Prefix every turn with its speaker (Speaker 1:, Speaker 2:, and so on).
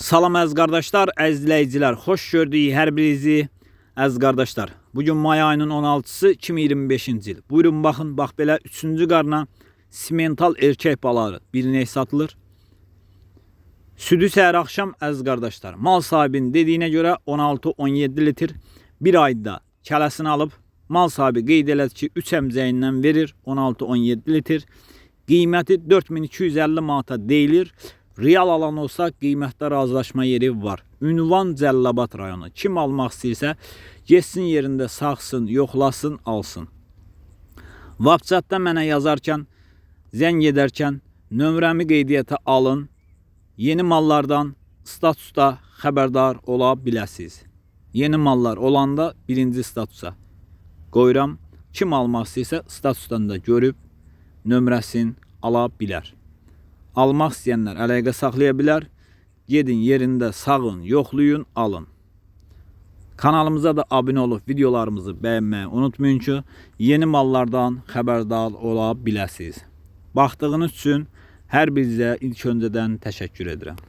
Speaker 1: Salam əziz qardaşlar, əziz izləyicilər, xoş gördük hər birinizi. Əziz qardaşlar, bugün may ayının 16-sı 2025-ci il. Buyurun baxın, bax belə 3-cü qarna simental erkək balaları bir ney satılır. Südü səhər axşam əziz qardaşlar. Mal sahibinin dediyinə görə 16-17 litr bir ayda kələsini alıb. Mal sahibi qeyd elədi ki 3 əmcəyindən verir 16-17 litr. Qiyməti 4250 manata deyilir. Real alan olsa qiymətdə razılaşma yeri var. Ünvan Cəlilabad rayonu. Kim almaq istəyirsə getsin yerində saxsın, yoxlasın, alsın. WhatsAppda mənə yazarkən, zəng edərkən nömrəmi qeydiyyata alın. Yeni mallardan statusda xəbərdar ola biləsiniz. Yeni mallar olanda birinci statusa qoyuram. Kim almaq istəyirsə statusdan da görüb nömrəsini ala bilər. Almaq istəyənlər əlaqə saxlaya bilər. Gedin yerində sağın, yoxlayın, alın. Kanalımıza da abunə olub videolarımızı bəyənməyi unutmayın ki, yeni mallardan xəbərdar ola biləsiniz. Baxdığınız üçün hər birinizə ilk öncədən təşəkkür edirəm.